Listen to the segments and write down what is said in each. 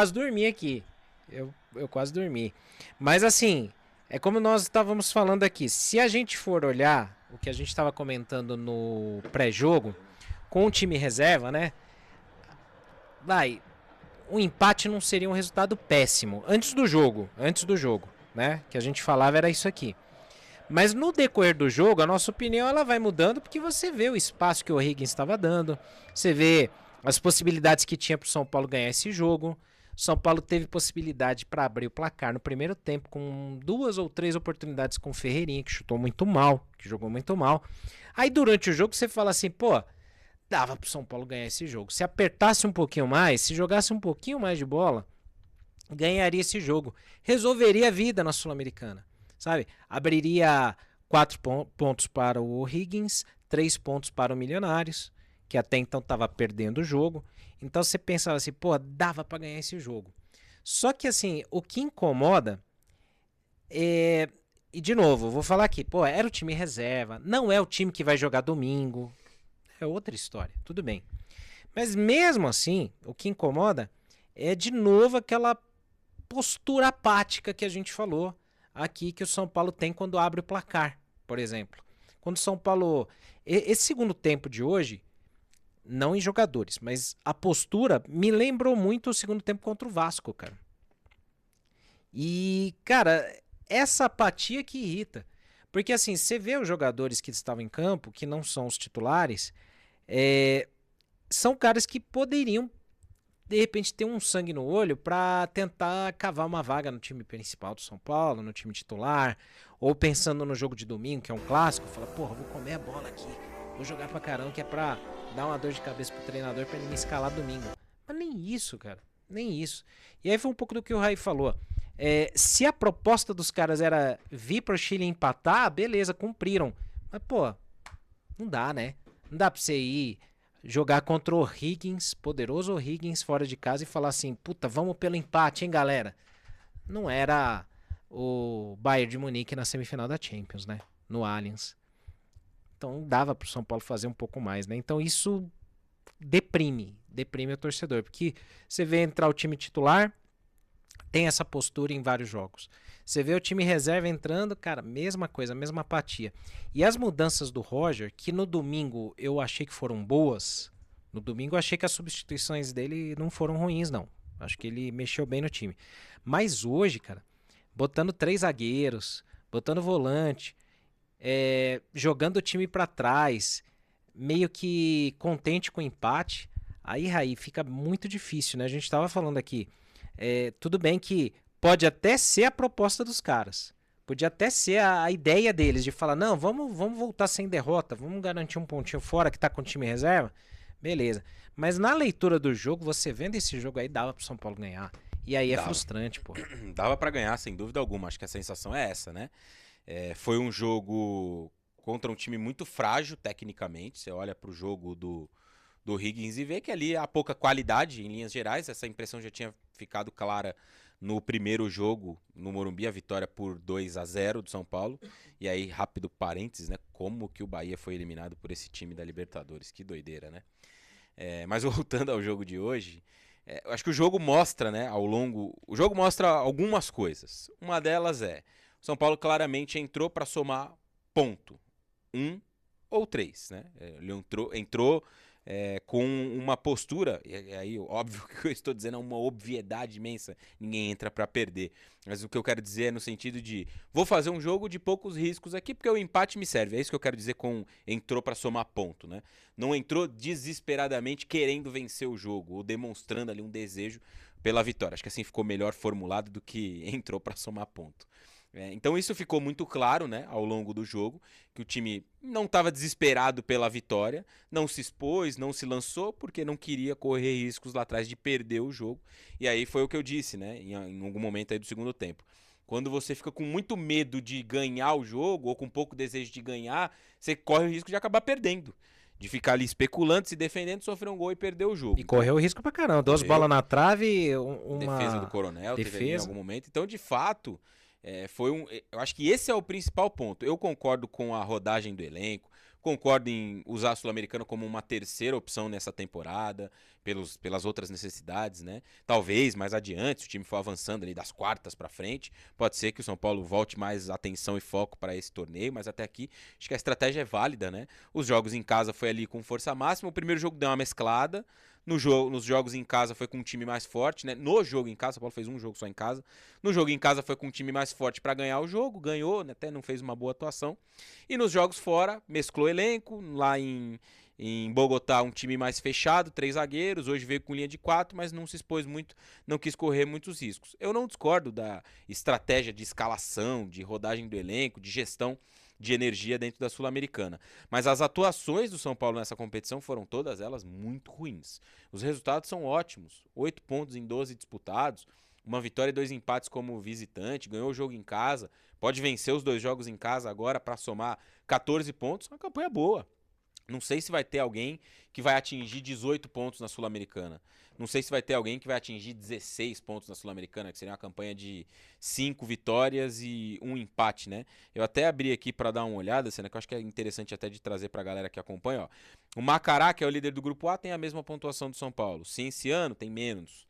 quase dormi aqui. Eu quase dormi. Mas assim, é como nós estávamos falando aqui. Se a gente for olhar o que a gente estava comentando no pré-jogo, com o time reserva, né? Vai, um empate não seria um resultado péssimo. Antes do jogo, né? Que a gente falava era isso aqui. Mas no decorrer do jogo, a nossa opinião ela vai mudando porque você vê o espaço que o Higgins estava dando, você vê as possibilidades que tinha para o São Paulo ganhar esse jogo. O São Paulo teve possibilidade para abrir o placar no primeiro tempo com 2 ou 3 oportunidades com o Ferreirinha, que chutou muito mal, que jogou muito mal. Aí durante o jogo você fala assim, pô, dava para o São Paulo ganhar esse jogo. Se apertasse um pouquinho mais, se jogasse um pouquinho mais de bola, ganharia esse jogo. Resolveria a vida na Sul-Americana, sabe? Abriria 4 pontos para o Higgins, 3 pontos para o Milionários, que até então estava perdendo o jogo. Então você pensava assim, pô, dava para ganhar esse jogo. Só que assim, o que incomoda é... E de novo, vou falar aqui, pô, era o time reserva, não é o time que vai jogar domingo. É outra história, tudo bem. Mas mesmo assim, o que incomoda é de novo aquela postura apática que a gente falou aqui que o São Paulo tem quando abre o placar, por exemplo. Quando o São Paulo... Esse segundo tempo de hoje, não em jogadores, mas a postura me lembrou muito o segundo tempo contra o Vasco, cara. E, cara, essa apatia que irrita. Porque, assim, você vê os jogadores que estavam em campo, que não são os titulares, são caras que poderiam de repente ter um sangue no olho para tentar cavar uma vaga no time principal do São Paulo, no time titular, ou pensando no jogo de domingo, que é um clássico, fala, porra, vou comer a bola aqui, vou jogar pra caramba, que é pra dar uma dor de cabeça pro treinador pra ele me escalar domingo. Mas nem isso, cara, nem isso. E aí foi um pouco do que o Raí falou. Se a proposta dos caras era vir pro Chile empatar, beleza, cumpriram. Mas, pô, não dá, né? Não dá pra você ir jogar contra o Higgins, poderoso Higgins, fora de casa e falar assim, puta, vamos pelo empate, hein, galera? Não era o Bayern de Munique na semifinal da Champions, né? No Allianz. Então dava pro São Paulo fazer um pouco mais, né? Então isso deprime o torcedor, porque você vê entrar o time titular, tem essa postura em vários jogos. Você vê o time reserva entrando, cara, mesma coisa, mesma apatia. E as mudanças do Roger, que no domingo eu achei que foram boas, no domingo eu achei que as substituições dele não foram ruins, não. Acho que ele mexeu bem no time. Mas hoje, cara, botando 3 zagueiros, botando volante, jogando o time pra trás, meio que contente com o empate, aí, Raí, fica muito difícil, né? A gente tava falando aqui, tudo bem que pode até ser a proposta dos caras. Podia até ser a ideia deles de falar, não, vamos voltar sem derrota, vamos garantir um pontinho fora que tá com o time reserva. Beleza. Mas na leitura do jogo, você vendo esse jogo aí, dava pro São Paulo ganhar. E aí é Dava. frustrante, pô. Dava pra ganhar, sem dúvida alguma. Acho que a sensação é essa, né? Foi um jogo contra um time muito frágil tecnicamente. Você olha pro jogo do Higgins e vê que ali há pouca qualidade em linhas gerais. Essa impressão já tinha ficado clara no primeiro jogo no Morumbi, a vitória por 2-0 do São Paulo. E aí, rápido parênteses, né? Como que o Bahia foi eliminado por esse time da Libertadores. Que doideira, né? Mas voltando ao jogo de hoje, eu acho que o jogo mostra, né, ao longo... O jogo mostra algumas coisas. Uma delas o São Paulo claramente entrou para somar ponto. 1 ou 3, né? Ele entrou com uma postura, e aí óbvio que eu estou dizendo é uma obviedade imensa, ninguém entra para perder, mas o que eu quero dizer é no sentido de, vou fazer um jogo de poucos riscos aqui porque o empate me serve, é isso que eu quero dizer com entrou para somar ponto, né? Não entrou desesperadamente querendo vencer o jogo, ou demonstrando ali um desejo pela vitória, acho que assim ficou melhor formulado do que entrou para somar ponto. Então isso ficou muito claro, né, ao longo do jogo, que o time não estava desesperado pela vitória, não se expôs, não se lançou, porque não queria correr riscos lá atrás de perder o jogo. E aí foi o que eu disse, né, em algum momento aí do segundo tempo. Quando você fica com muito medo de ganhar o jogo, ou com pouco desejo de ganhar, você corre o risco de acabar perdendo. De ficar ali especulando, se defendendo, sofrer um gol e perder o jogo. E Então, correu o risco pra caramba. 2 bolas correu. na trave, Defesa do uma Coronel teve ali em defesa. algum momento. Então, de fato, eu acho que esse é o principal ponto. Eu concordo com a rodagem do elenco, Concordo em usar a Sul-Americana como uma terceira opção nessa temporada, pelas outras necessidades, né? Talvez mais adiante, se o time for avançando ali das quartas para frente, pode ser que o São Paulo volte mais atenção e foco para esse torneio, mas até aqui acho que a estratégia é válida, né? Os jogos em casa foi ali com força máxima, o primeiro jogo deu uma mesclada, nos jogos em casa foi com um time mais forte, né? No jogo em casa, o São Paulo fez um jogo só em casa. No jogo em casa foi com um time mais forte para ganhar o jogo, ganhou, né? Até não fez uma boa atuação. E nos jogos fora, mesclou elenco, lá em Bogotá um time mais fechado, 3 zagueiros, hoje veio com linha de 4, mas não se expôs muito, não quis correr muitos riscos. Eu não discordo da estratégia de escalação, de rodagem do elenco, de gestão de energia dentro da Sul-Americana. Mas as atuações do São Paulo nessa competição foram todas elas muito ruins. Os resultados são ótimos, 8 pontos em 12 disputados, uma vitória e 2 empates como visitante, ganhou o jogo em casa, pode vencer os 2 jogos em casa agora para somar 14 pontos, uma campanha boa. Não sei se vai ter alguém que vai atingir 18 pontos na Sul-Americana. Não sei se vai ter alguém que vai atingir 16 pontos na Sul-Americana, que seria uma campanha de 5 vitórias e 1 empate, né? Eu até abri aqui para dar uma olhada, que eu acho que é interessante até de trazer para a galera que acompanha. Ó. O Macará, que é o líder do Grupo A, tem a mesma pontuação do São Paulo. Cienciano tem menos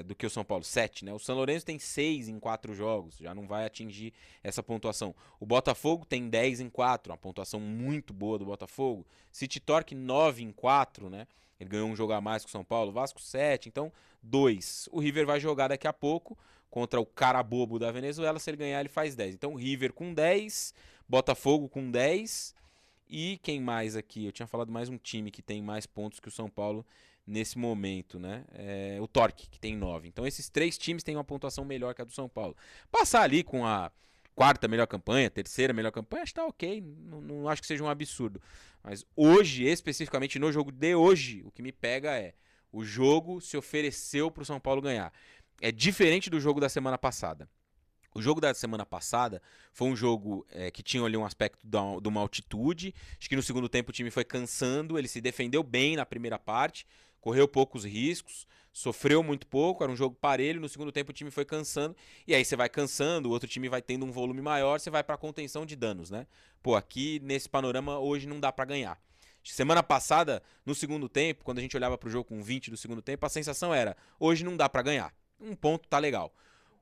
do que o São Paulo, 7, né? O São Lourenço tem 6 em 4 jogos, já não vai atingir essa pontuação. O Botafogo tem 10 em 4, uma pontuação muito boa do Botafogo. City Torque 9 em 4, né? Ele ganhou um jogo a mais com o São Paulo. Vasco 7, então 2. O River vai jogar daqui a pouco contra o Carabobo da Venezuela. Se ele ganhar, ele faz 10. Então River com 10, Botafogo com 10 e quem mais aqui? Eu tinha falado mais um time que tem mais pontos que o São Paulo nesse momento, né? O Torque, que tem 9. Então esses 3 times têm uma pontuação melhor que a do São Paulo. Passar ali com a quarta melhor campanha, terceira melhor campanha, acho que tá ok. Não acho que seja um absurdo. Mas hoje, especificamente no jogo de hoje, o que me pega é o jogo se ofereceu pro São Paulo ganhar. É diferente do jogo da semana passada. O jogo da semana passada foi um jogo que tinha ali um aspecto de uma altitude. Acho que no segundo tempo o time foi cansando, ele se defendeu bem na primeira parte, correu poucos riscos, sofreu muito pouco, era um jogo parelho. No segundo tempo o time foi cansando, e aí você vai cansando, o outro time vai tendo um volume maior, você vai para contenção de danos, né? Pô, aqui nesse panorama hoje não dá para ganhar. Semana passada, no segundo tempo, quando a gente olhava pro jogo com 20 do segundo tempo, a sensação era, hoje não dá para ganhar. Um ponto tá legal.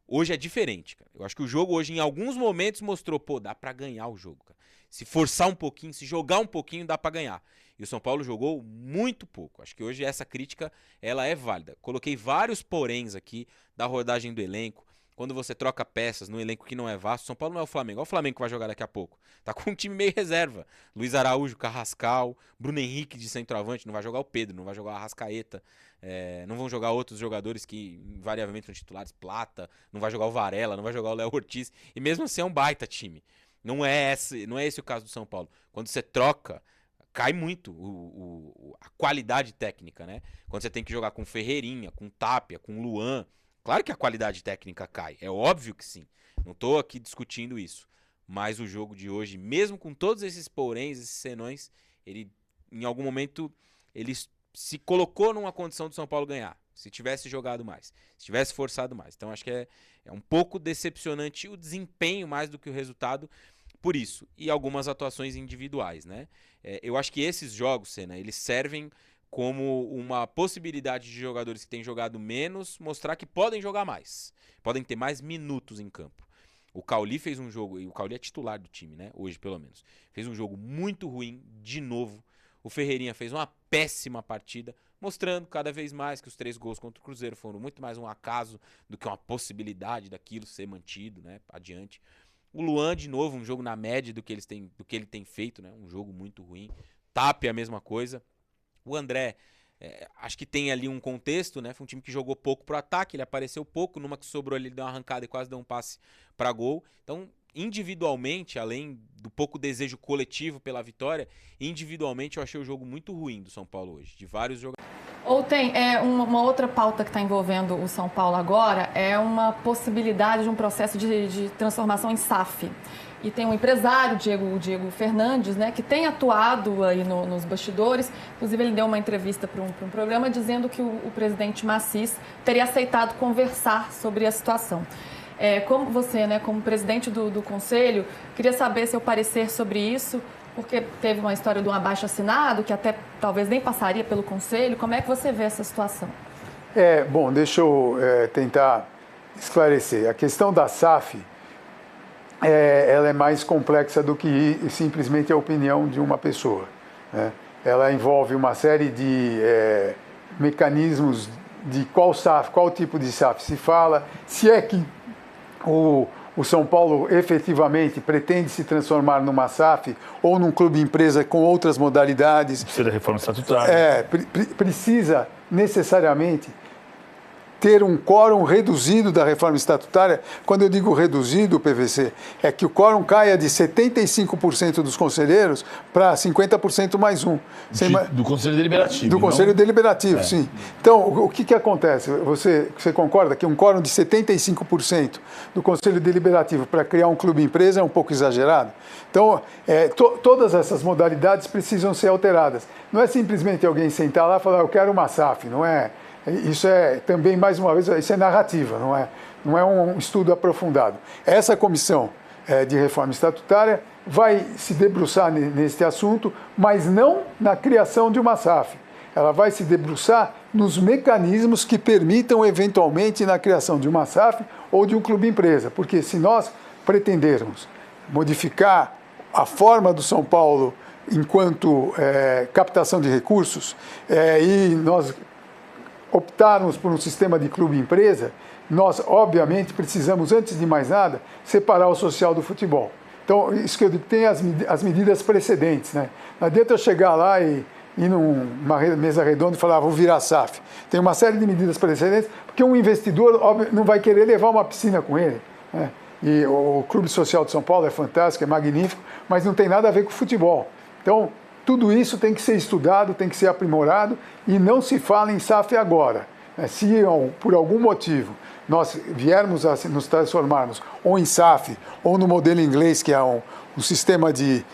Hoje é diferente, cara. Eu acho que o jogo hoje, em alguns momentos, mostrou, pô, dá pra ganhar o jogo, cara. Se forçar um pouquinho, se jogar um pouquinho, dá pra ganhar. E o São Paulo jogou muito pouco. Acho que hoje essa crítica, ela é válida. Coloquei vários poréns aqui da rodagem do elenco. Quando você troca peças no elenco que não é vasto, São Paulo não é o Flamengo. Olha o Flamengo que vai jogar daqui a pouco. Tá com um time meio reserva. Luiz Araújo, Carrascal, Bruno Henrique de centroavante. Não vai jogar o Pedro, não vai jogar o Arrascaeta. Não vão jogar outros jogadores que invariavelmente são titulares. Plata, não vai jogar o Varela, não vai jogar o Léo Ortiz. E mesmo assim é um baita time. Não é esse o caso do São Paulo. Quando você troca, cai muito a qualidade técnica, né? Quando você tem que jogar com Ferreirinha, com Tapia, com Luan, claro que a qualidade técnica cai, é óbvio que sim. Não tô aqui discutindo isso. Mas o jogo de hoje, mesmo com todos esses poréns, esses senões, ele, em algum momento, ele se colocou numa condição do São Paulo ganhar. Se tivesse jogado mais, se tivesse forçado mais. Então acho que é um pouco decepcionante o desempenho mais do que o resultado por isso. E algumas atuações individuais, né? Eu acho que esses jogos, Senna, eles servem como uma possibilidade de jogadores que têm jogado menos mostrar que podem jogar mais. Podem ter mais minutos em campo. O Cauli fez um jogo, e o Cauli é titular do time, né? Hoje, pelo menos. Fez um jogo muito ruim, de novo. O Ferreirinha fez uma péssima partida, mostrando cada vez mais que os 3 gols contra o Cruzeiro foram muito mais um acaso do que uma possibilidade daquilo ser mantido, né? Adiante. O Luan, de novo, um jogo na média do que ele tem feito, né? Um jogo muito ruim. Tapia, a mesma coisa. O André, acho que tem ali um contexto, né? Foi um time que jogou pouco pro ataque, ele apareceu pouco, numa que sobrou ele deu uma arrancada e quase deu um passe para gol. Então, individualmente, além do pouco desejo coletivo pela vitória, individualmente eu achei o jogo muito ruim do São Paulo hoje, de vários jogadores. Ou tem uma outra pauta que está envolvendo o São Paulo agora, é uma possibilidade de um processo de transformação em SAF. E tem um empresário, o Diego Fernandes, né, que tem atuado aí nos bastidores. Inclusive, ele deu uma entrevista para um programa dizendo que o presidente Maciç teria aceitado conversar sobre a situação. Como você, né, como presidente do Conselho, queria saber seu parecer sobre isso. Porque teve uma história de um abaixo-assinado, que até talvez nem passaria pelo Conselho. Como é que você vê essa situação? Bom, deixa eu tentar esclarecer. A questão da SAF, ela é mais complexa do que simplesmente a opinião de uma pessoa, né? Ela envolve uma série de mecanismos de qual tipo de SAF se fala, se é que o São Paulo efetivamente pretende se transformar numa SAF ou num clube-empresa com outras modalidades. Precisa da reforma estatutária. Precisa necessariamente ter um quórum reduzido da reforma estatutária. Quando eu digo reduzido, PVC, é que o quórum caia de 75% dos conselheiros para 50% mais um. Do Conselho Deliberativo. Do Conselho Deliberativo, sim. Então, o que acontece? Você concorda que um quórum de 75% do Conselho Deliberativo para criar um clube-empresa é um pouco exagerado? Então, todas essas modalidades precisam ser alteradas. Não é simplesmente alguém sentar lá e falar, eu quero uma SAF, não é? Isso é também, mais uma vez, isso é narrativa, não é um estudo aprofundado. Essa comissão de reforma estatutária vai se debruçar neste assunto, mas não na criação de uma SAF. Ela vai se debruçar nos mecanismos que permitam, eventualmente, na criação de uma SAF ou de um clube-empresa. Porque se nós pretendermos modificar a forma do São Paulo enquanto captação de recursos e nós optarmos por um sistema de clube-empresa, nós, obviamente, precisamos, antes de mais nada, separar o social do futebol. Então, isso que eu digo, tem as medidas precedentes, né? Não adianta eu chegar lá e ir numa mesa redonda e falar, vou virar SAF. Tem uma série de medidas precedentes, porque um investidor, óbvio, não vai querer levar uma piscina com ele, né? E o Clube Social de São Paulo é fantástico, é magnífico, mas não tem nada a ver com o futebol. Então, tudo isso tem que ser estudado, tem que ser aprimorado e não se fala em SAF agora. Se por algum motivo nós viermos a nos transformarmos ou em SAF ou no modelo inglês, que é um sistema de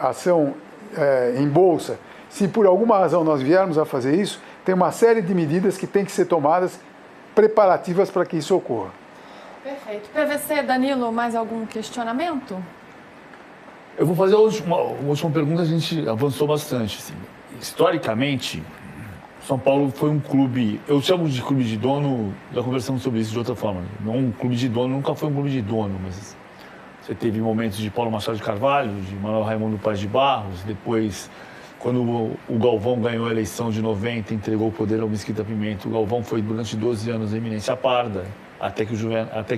ação em bolsa, se por alguma razão nós viermos a fazer isso, tem uma série de medidas que tem que ser tomadas preparativas para que isso ocorra. Perfeito. PVC, Danilo, mais algum questionamento? Eu vou fazer uma última pergunta, a gente avançou bastante. Assim. Historicamente, São Paulo foi um clube, eu chamo de clube de dono, já conversamos sobre isso de outra forma. Não um clube de dono, nunca foi um clube de dono, mas você teve momentos de Paulo Machado de Carvalho, de Manuel Raimundo Paz de Barros, depois, quando o Galvão ganhou a eleição de 90, entregou o poder ao Mesquita Pimenta, o Galvão foi durante 12 anos a eminência parda, até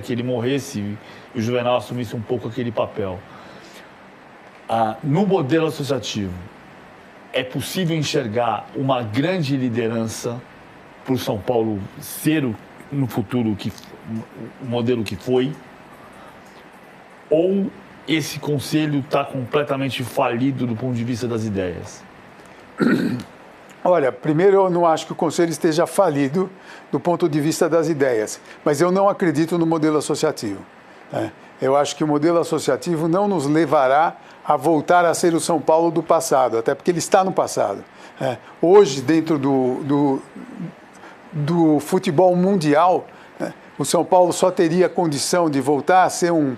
que ele morresse e o Juvenal assumisse um pouco aquele papel. No modelo associativo, é possível enxergar uma grande liderança para o São Paulo ser no futuro o modelo que foi? Ou esse conselho está completamente falido do ponto de vista das ideias? Olha, primeiro eu não acho que o conselho esteja falido do ponto de vista das ideias, mas eu não acredito no modelo associativo, né? Eu acho que o modelo associativo não nos levará a voltar a ser o São Paulo do passado, até porque ele está no passado. Hoje, dentro do futebol mundial, o São Paulo só teria condição de voltar a ser um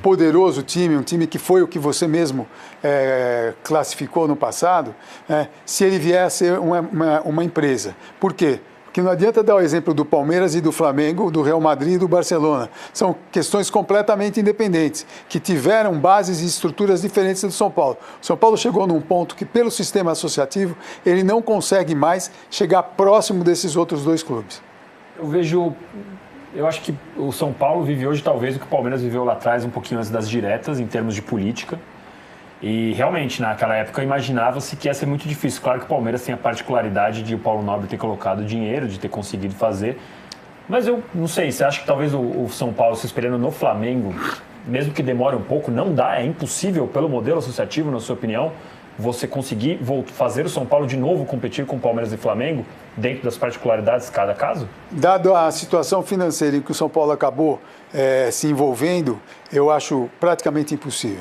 poderoso time, um time que foi o que você mesmo classificou no passado, se ele vier a ser uma empresa. Por quê? Porque não adianta dar o exemplo do Palmeiras e do Flamengo, do Real Madrid e do Barcelona. São questões completamente independentes, que tiveram bases e estruturas diferentes do São Paulo. O São Paulo chegou num ponto que, pelo sistema associativo, ele não consegue mais chegar próximo desses outros dois clubes. Eu acho que o São Paulo vive hoje talvez o que o Palmeiras viveu lá atrás, um pouquinho antes das diretas, em termos de política. E realmente, naquela época, imaginava-se que ia ser muito difícil. Claro que o Palmeiras tem a particularidade de o Paulo Nobre ter colocado dinheiro, de ter conseguido fazer. Mas eu não sei, você acha que talvez o São Paulo se espelhando no Flamengo, mesmo que demore um pouco, não dá? É impossível, pelo modelo associativo, na sua opinião, você conseguir fazer o São Paulo de novo competir com o Palmeiras e Flamengo, dentro das particularidades de cada caso? Dado a situação financeira em que o São Paulo acabou se envolvendo, eu acho praticamente impossível.